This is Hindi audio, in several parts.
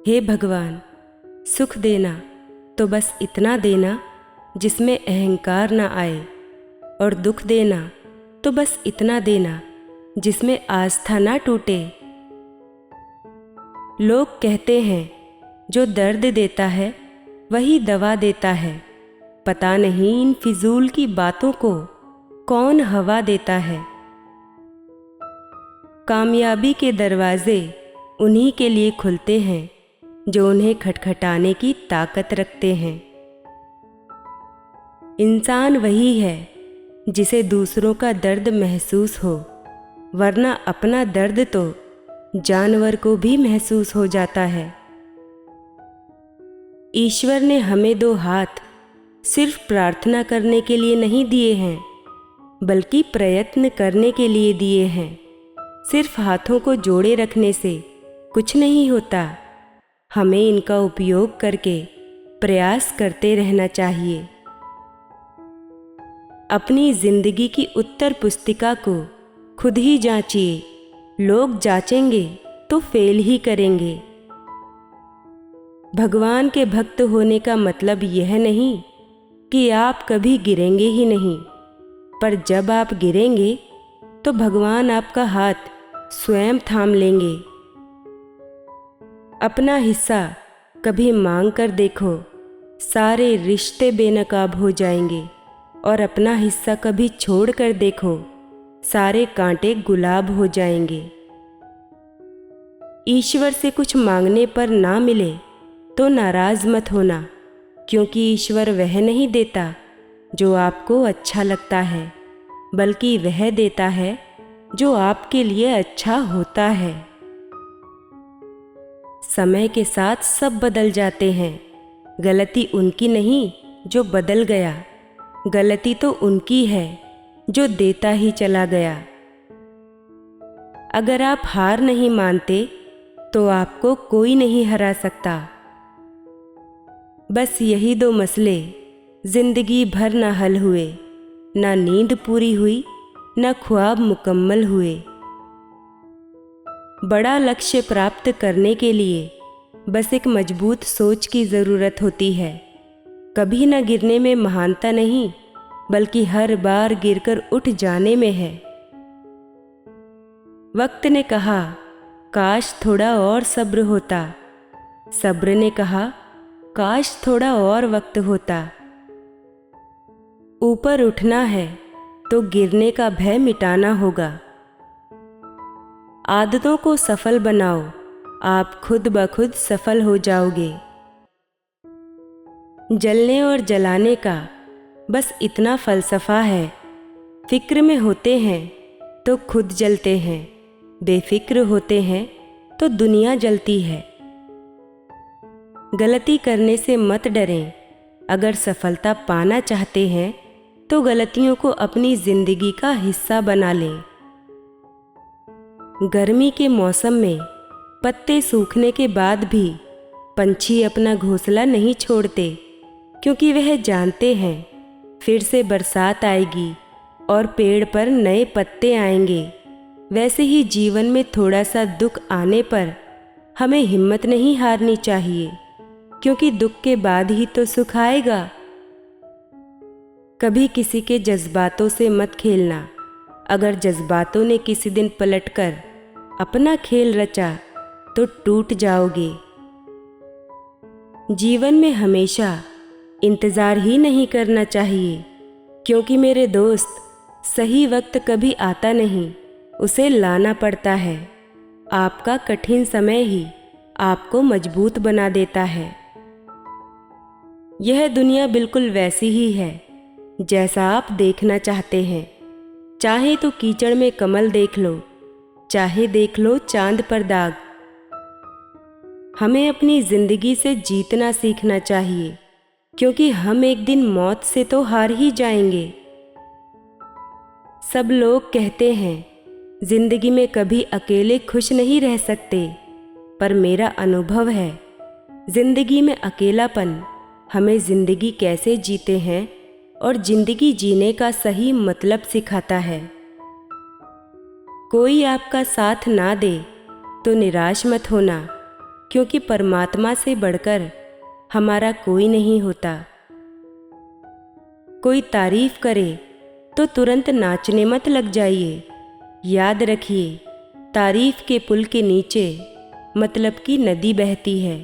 हे भगवान, सुख देना तो बस इतना देना जिसमें अहंकार ना आए, और दुख देना तो बस इतना देना जिसमें आस्था ना टूटे। लोग कहते हैं जो दर्द देता है वही दवा देता है, पता नहीं इन फिजूल की बातों को कौन हवा देता है। कामयाबी के दरवाजे उन्हीं के लिए खुलते हैं जो उन्हें खटखटाने की ताकत रखते हैं। इंसान वही है जिसे दूसरों का दर्द महसूस हो, वरना अपना दर्द तो जानवर को भी महसूस हो जाता है। ईश्वर ने हमें दो हाथ सिर्फ प्रार्थना करने के लिए नहीं दिए हैं, बल्कि प्रयत्न करने के लिए दिए हैं। सिर्फ हाथों को जोड़े रखने से कुछ नहीं होता, हमें इनका उपयोग करके प्रयास करते रहना चाहिए। अपनी जिंदगी की उत्तर पुस्तिका को खुद ही जांचिए, लोग जांचेंगे तो फेल ही करेंगे। भगवान के भक्त होने का मतलब यह नहीं कि आप कभी गिरेंगे ही नहीं, पर जब आप गिरेंगे तो भगवान आपका हाथ स्वयं थाम लेंगे। अपना हिस्सा कभी मांग कर देखो, सारे रिश्ते बेनकाब हो जाएंगे, और अपना हिस्सा कभी छोड़ कर देखो, सारे कांटे गुलाब हो जाएंगे। ईश्वर से कुछ मांगने पर ना मिले तो नाराज मत होना, क्योंकि ईश्वर वह नहीं देता जो आपको अच्छा लगता है, बल्कि वह देता है जो आपके लिए अच्छा होता है। समय के साथ सब बदल जाते हैं, गलती उनकी नहीं जो बदल गया, गलती तो उनकी है जो देता ही चला गया। अगर आप हार नहीं मानते तो आपको कोई नहीं हरा सकता। बस यही दो मसले जिंदगी भर ना हल हुए, ना नींद पूरी हुई, ना ख्वाब मुकम्मल हुए। बड़ा लक्ष्य प्राप्त करने के लिए बस एक मजबूत सोच की ज़रूरत होती है। कभी न गिरने में महानता नहीं, बल्कि हर बार गिरकर उठ जाने में है। वक्त ने कहा काश थोड़ा और सब्र होता, सब्र ने कहा काश थोड़ा और वक्त होता। ऊपर उठना है तो गिरने का भय मिटाना होगा। आदतों को सफल बनाओ, आप खुद ब खुद सफल हो जाओगे। जलने और जलाने का बस इतना फलसफा है, फिक्र में होते हैं तो खुद जलते हैं, बेफिक्र होते हैं तो दुनिया जलती है। गलती करने से मत डरें, अगर सफलता पाना चाहते हैं तो गलतियों को अपनी जिंदगी का हिस्सा बना लें। गर्मी के मौसम में पत्ते सूखने के बाद भी पंछी अपना घोंसला नहीं छोड़ते, क्योंकि वह जानते हैं फिर से बरसात आएगी और पेड़ पर नए पत्ते आएंगे। वैसे ही जीवन में थोड़ा सा दुख आने पर हमें हिम्मत नहीं हारनी चाहिए, क्योंकि दुख के बाद ही तो सुख आएगा। कभी किसी के जज्बातों से मत खेलना, अगर जज्बातों ने किसी दिन पलटकर अपना खेल रचा तो टूट जाओगे। जीवन में हमेशा इंतज़ार ही नहीं करना चाहिए, क्योंकि मेरे दोस्त सही वक्त कभी आता नहीं, उसे लाना पड़ता है। आपका कठिन समय ही आपको मजबूत बना देता है। यह दुनिया बिल्कुल वैसी ही है जैसा आप देखना चाहते हैं। चाहे तो कीचड़ में कमल देख लो, चाहे देख लो चांद पर दाग। हमें अपनी जिंदगी से जीतना सीखना चाहिए, क्योंकि हम एक दिन मौत से तो हार ही जाएंगे। सब लोग कहते हैं जिंदगी में कभी अकेले खुश नहीं रह सकते, पर मेरा अनुभव है जिंदगी में अकेलापन हमें जिंदगी कैसे जीते हैं और जिंदगी जीने का सही मतलब सिखाता है। कोई आपका साथ ना दे तो निराश मत होना, क्योंकि परमात्मा से बढ़कर हमारा कोई नहीं होता। कोई तारीफ करे तो तुरंत नाचने मत लग जाइए। याद रखिए, तारीफ के पुल के नीचे मतलब की नदी बहती है।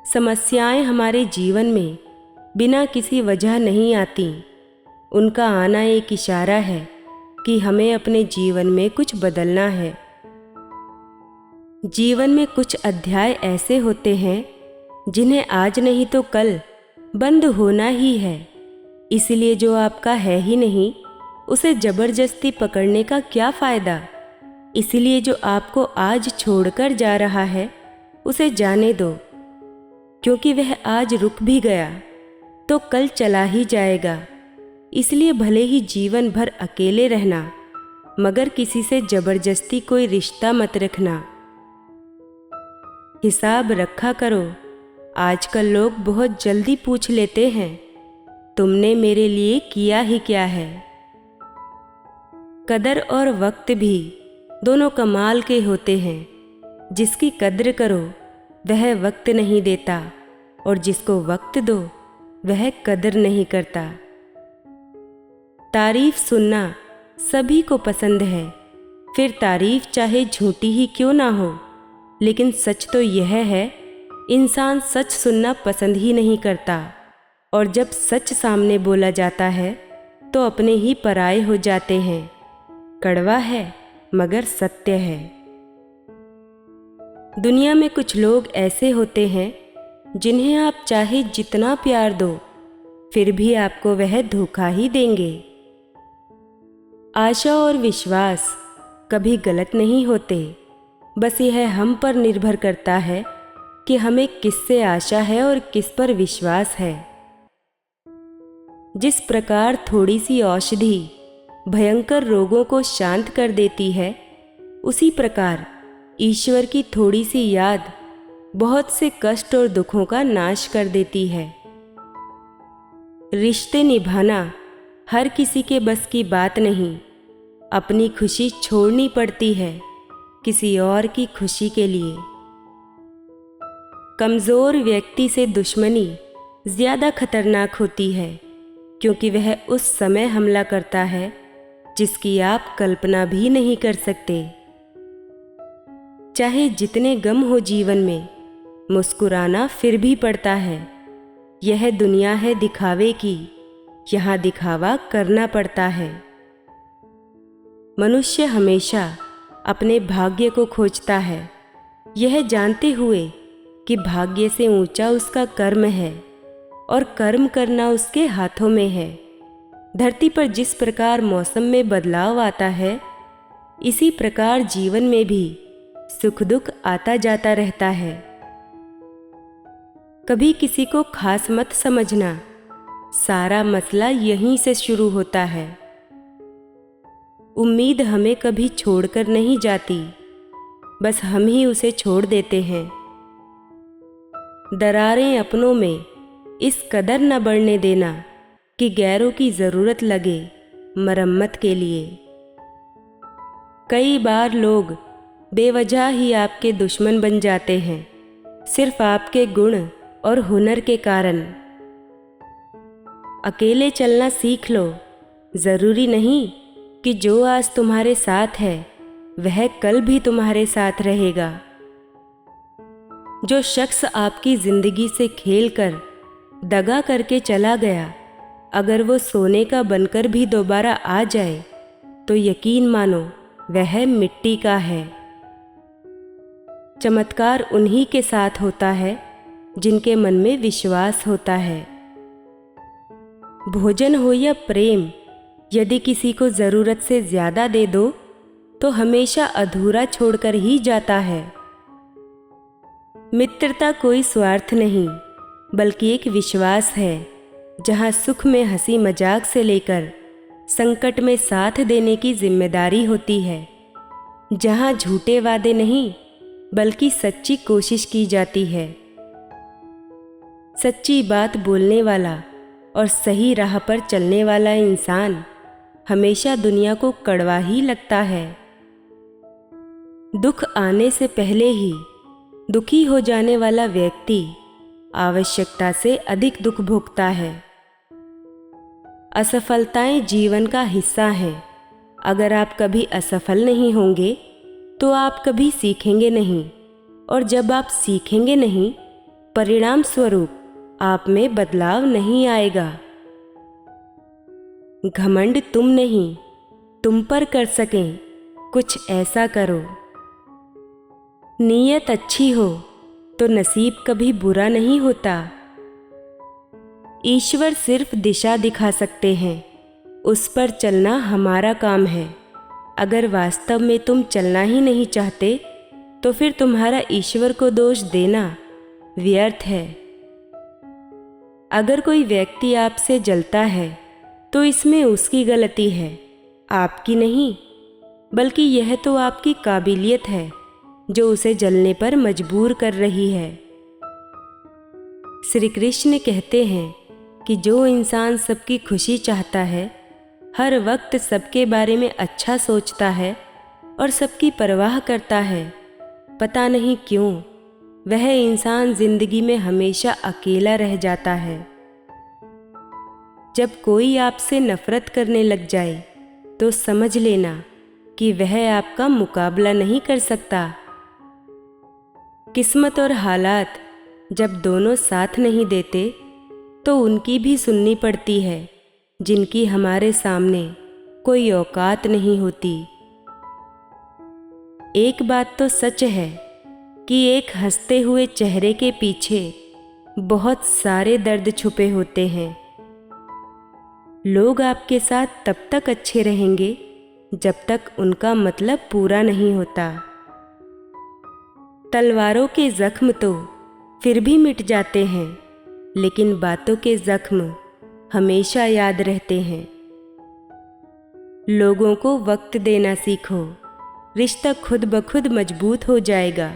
समस्याएं हमारे जीवन में बिना किसी वजह नहीं आती। उनका आना एक इशारा है कि हमें अपने जीवन में कुछ बदलना है। जीवन में कुछ अध्याय ऐसे होते हैं जिन्हें आज नहीं तो कल बंद होना ही है। इसलिए जो आपका है ही नहीं, उसे जबरदस्ती पकड़ने का क्या फ़ायदा। इसलिए जो आपको आज छोड़कर जा रहा है, उसे जाने दो, क्योंकि वह आज रुक भी गया तो कल चला ही जाएगा। इसलिए भले ही जीवन भर अकेले रहना, मगर किसी से जबरदस्ती कोई रिश्ता मत रखना। हिसाब रखा करो। आजकल लोग बहुत जल्दी पूछ लेते हैं, तुमने मेरे लिए किया ही क्या है। कदर और वक्त भी दोनों कमाल के होते हैं। जिसकी कद्र करो वह वक्त नहीं देता, और जिसको वक्त दो वह कदर नहीं करता। तारीफ सुनना सभी को पसंद है, फिर तारीफ चाहे झूठी ही क्यों ना हो। लेकिन सच तो यह है, इंसान सच सुनना पसंद ही नहीं करता, और जब सच सामने बोला जाता है तो अपने ही पराये हो जाते हैं। कड़वा है मगर सत्य है। दुनिया में कुछ लोग ऐसे होते हैं जिन्हें आप चाहे जितना प्यार दो, फिर भी आपको वह धोखा ही देंगे। आशा और विश्वास कभी गलत नहीं होते, बस यह हम पर निर्भर करता है कि हमें किससे आशा है और किस पर विश्वास है। जिस प्रकार थोड़ी सी औषधि भयंकर रोगों को शांत कर देती है, उसी प्रकार ईश्वर की थोड़ी सी याद बहुत से कष्ट और दुखों का नाश कर देती है। रिश्ते निभाना हर किसी के बस की बात नहीं। अपनी खुशी छोड़नी पड़ती है किसी और की खुशी के लिए। कमज़ोर व्यक्ति से दुश्मनी ज़्यादा खतरनाक होती है, क्योंकि वह उस समय हमला करता है जिसकी आप कल्पना भी नहीं कर सकते। चाहे जितने गम हो जीवन में, मुस्कुराना फिर भी पड़ता है। यह दुनिया है दिखावे की, यहाँ दिखावा करना पड़ता है। मनुष्य हमेशा अपने भाग्य को खोजता है, यह जानते हुए कि भाग्य से ऊंचा उसका कर्म है और कर्म करना उसके हाथों में है। धरती पर जिस प्रकार मौसम में बदलाव आता है, इसी प्रकार जीवन में भी सुख दुख आता जाता रहता है। कभी किसी को खास मत समझना, सारा मसला यहीं से शुरू होता है। उम्मीद हमें कभी छोड़कर नहीं जाती, बस हम ही उसे छोड़ देते हैं। दरारें अपनों में इस कदर न बढ़ने देना कि गैरों की ज़रूरत लगे मरम्मत के लिए। कई बार लोग बेवजह ही आपके दुश्मन बन जाते हैं, सिर्फ आपके गुण और हुनर के कारण। अकेले चलना सीख लो। ज़रूरी नहीं कि जो आज तुम्हारे साथ है वह कल भी तुम्हारे साथ रहेगा। जो शख्स आपकी ज़िंदगी से खेलकर दगा करके चला गया, अगर वो सोने का बनकर भी दोबारा आ जाए तो यकीन मानो वह मिट्टी का है। चमत्कार उन्हीं के साथ होता है जिनके मन में विश्वास होता है। भोजन हो या प्रेम, यदि किसी को ज़रूरत से ज़्यादा दे दो तो हमेशा अधूरा छोड़कर ही जाता है। मित्रता कोई स्वार्थ नहीं, बल्कि एक विश्वास है, जहाँ सुख में हंसी मजाक से लेकर संकट में साथ देने की जिम्मेदारी होती है। जहाँ झूठे वादे नहीं, बल्कि सच्ची कोशिश की जाती है। सच्ची बात बोलने वाला और सही राह पर चलने वाला इंसान हमेशा दुनिया को कड़वा ही लगता है। दुख आने से पहले ही दुखी हो जाने वाला व्यक्ति आवश्यकता से अधिक दुख भोगता है। असफलताएं जीवन का हिस्सा हैं। अगर आप कभी असफल नहीं होंगे तो आप कभी सीखेंगे नहीं, और जब आप सीखेंगे नहीं, परिणाम स्वरूप आप में बदलाव नहीं आएगा। घमंड तुम नहीं, तुम पर कर सकें कुछ ऐसा करो। नीयत अच्छी हो तो नसीब कभी बुरा नहीं होता। ईश्वर सिर्फ दिशा दिखा सकते हैं, उस पर चलना हमारा काम है। अगर वास्तव में तुम चलना ही नहीं चाहते तो फिर तुम्हारा ईश्वर को दोष देना व्यर्थ है। अगर कोई व्यक्ति आपसे जलता है तो इसमें उसकी गलती है, आपकी नहीं, बल्कि यह तो आपकी काबिलियत है जो उसे जलने पर मजबूर कर रही है। श्री कृष्ण कहते हैं कि जो इंसान सबकी खुशी चाहता है, हर वक्त सबके बारे में अच्छा सोचता है और सबकी परवाह करता है, पता नहीं क्यों वह इंसान जिंदगी में हमेशा अकेला रह जाता है। जब कोई आपसे नफरत करने लग जाए तो समझ लेना कि वह आपका मुकाबला नहीं कर सकता। किस्मत और हालात जब दोनों साथ नहीं देते तो उनकी भी सुननी पड़ती है, जिनकी हमारे सामने कोई औकात नहीं होती। एक बात तो सच है कि एक हंसते हुए चेहरे के पीछे बहुत सारे दर्द छुपे होते हैं। लोग आपके साथ तब तक अच्छे रहेंगे जब तक उनका मतलब पूरा नहीं होता। तलवारों के जख्म तो फिर भी मिट जाते हैं, लेकिन बातों के जख्म हमेशा याद रहते हैं। लोगों को वक्त देना सीखो, रिश्ता खुद ब खुद मजबूत हो जाएगा।